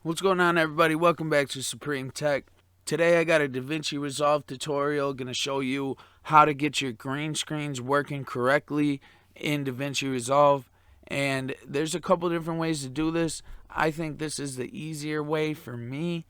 What's going on, everybody? Welcome back to Supreme Tech. Today I got a Davinci Resolve tutorial going to show you how to get your green screens working correctly in Davinci Resolve. And there's a couple different ways to do this. I think this is the easier way for me.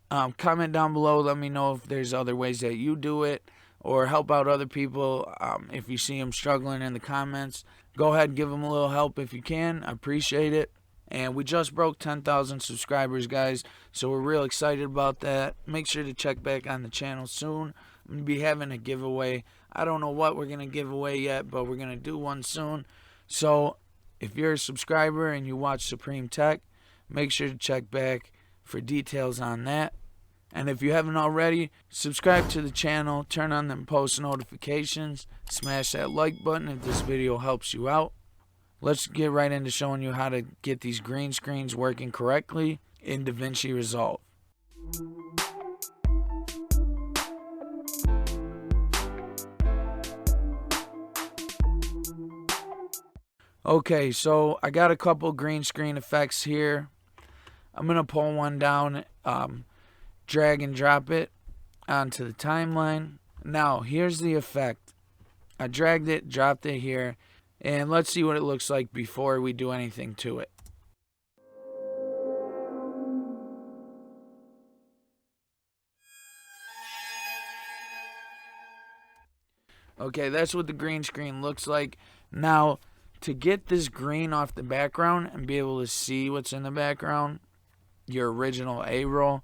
Comment down below, let me know if there's other ways that you do it, or help out other people. If you see them struggling in the comments, go ahead and give them a little help if you can. I appreciate it. And we just broke 10,000 subscribers, guys, so we're real excited about that. Make sure to check back on the channel soon. I'm going to be having a giveaway. I don't know what we're going to give away yet, but we're going to do one soon. So if you're a subscriber and you watch Supreme Tech, make sure to check back for details on that. And if you haven't already, subscribe to the channel, turn on them post notifications, smash that like button if this video helps you out. Let's get right into showing you how to get these green screens working correctly in Davinci Resolve. Okay, so I got a couple green screen effects here. I'm going to pull one down, drag and drop it onto the timeline. Now, here's the effect. I dragged it, dropped it here. And let's see what it looks like before we do anything to it. Okay, that's what the green screen looks like. Now, to get this green off the background and be able to see what's in the background, your original A-roll,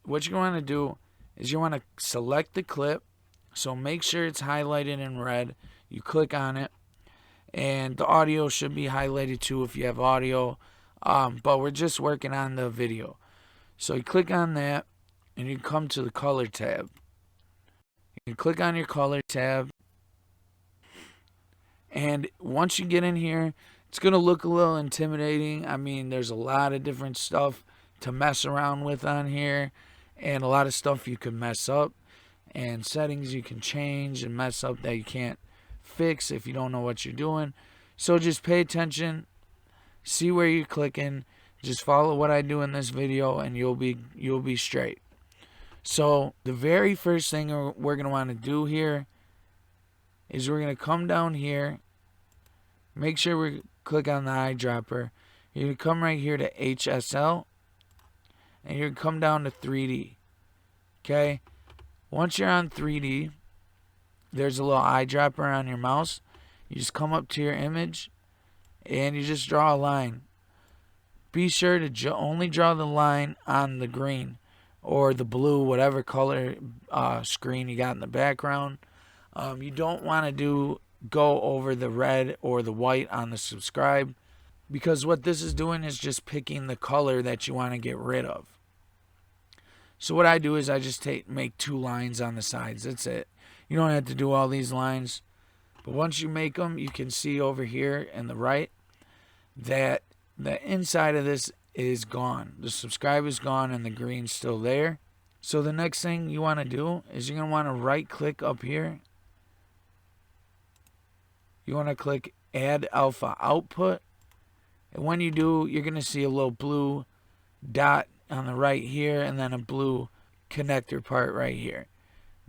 what you want to do is you want to select the clip. So make sure it's highlighted in red. You click on it. And the audio should be highlighted too if you have audio, but we're just working on the video. So you click on that and you come to the color tab. You click on your color tab, and once you get in here, it's going to look a little intimidating. I mean, there's a lot of different stuff to mess around with on here, and a lot of stuff you can mess up, and settings you can change and mess up that you can't fix if you don't know what you're doing. So just pay attention, see where you're clicking, just follow what I do in this video, and you'll be straight. So the very first thing we're going to want to do here is we're going to come down here, make sure we click on the eyedropper. You're going to come right here to HSL, and you're going to come down to 3D. Okay, once you're on 3D, there's a little eyedropper on your mouse. You just come up to your image and you just draw a line. Be sure to only draw the line on the green or the blue, whatever color screen you got in the background. You don't want to go over the red or the white on the subscribe, because what this is doing is just picking the color that you want to get rid of. So what I do is I just make 2 lines on the sides. That's it. You don't have to do all these lines. But once you make them, you can see over here in the right that the inside of this is gone. The subscribe is gone and the green's still there. So the next thing you want to do is you're going to want to right click up here. You want to click Add Alpha Output. And when you do, you're going to see a little blue dot on the right here and then a blue connector part right here.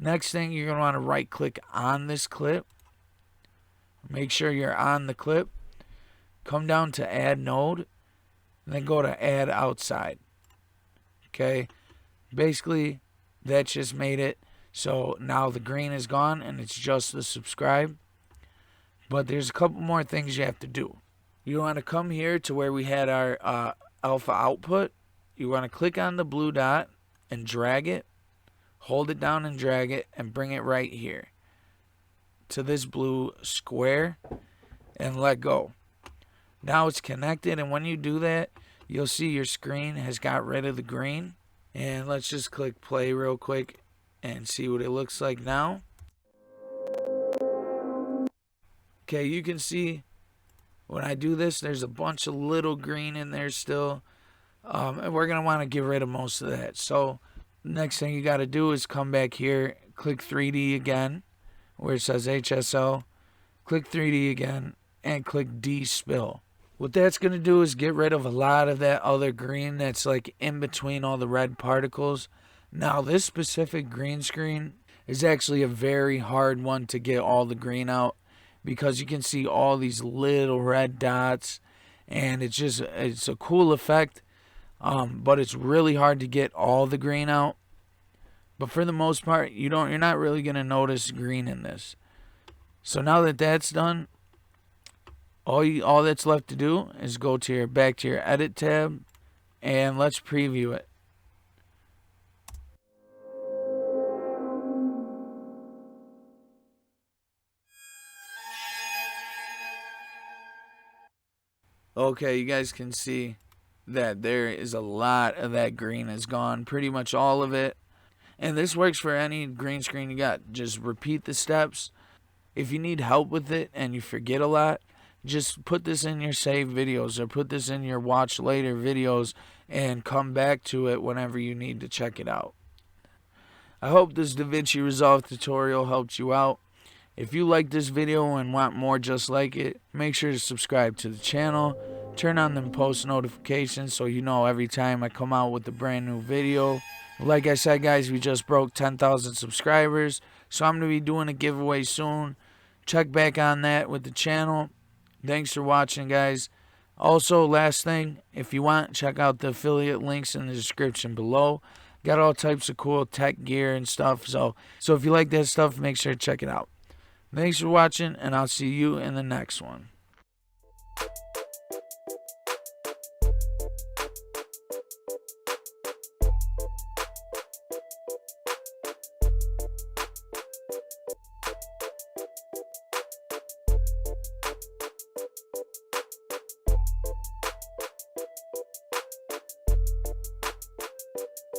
Next thing, you're going to want to right click on this clip. Make sure you're on the clip. Come down to Add Node. And then go to Add Outside. Okay. Basically, that just made it so now the green is gone and it's just the subscribe. But there's a couple more things you have to do. You want to come here to where we had our alpha output. You want to click on the blue dot and drag it. Hold it down and drag it and bring it right here to this blue square and let go. Now it's connected, and when you do that, you'll see your screen has got rid of the green. And let's just click play real quick and see what it looks like now. Okay, you can see when I do this, there's a bunch of little green in there still. And we're going to want to get rid of most of that. So next thing you got to do is come back here, click 3D again, where it says HSO, click 3D again, and click D-Spill. What that's going to do is get rid of a lot of that other green that's like in between all the red particles. Now, this specific green screen is actually a very hard one to get all the green out because you can see all these little red dots, and it's a cool effect, but it's really hard to get all the green out. But for the most part, you're not really going to notice green in this. So now that that's done, all that's left to do is go to back to your edit tab, and let's preview it. Okay, you guys can see that there is a lot of that green is gone, pretty much all of it. And this works for any green screen you got. Just repeat the steps. If you need help with it and you forget a lot, just put this in your saved videos or put this in your watch later videos and come back to it whenever you need to check it out. I hope this Davinci Resolve tutorial helped you out. If you like this video and want more just like it, make sure to subscribe to the channel. Turn on them post notifications so you know every time I come out with a brand new video. Like I said, guys, we just broke 10,000 subscribers, so I'm going to be doing a giveaway soon. Check back on that with the channel. Thanks for watching, guys. Also, last thing, if you want, check out the affiliate links in the description below. Got all types of cool tech gear and stuff, so if you like that stuff, make sure to check it out. Thanks for watching, and I'll see you in the next one.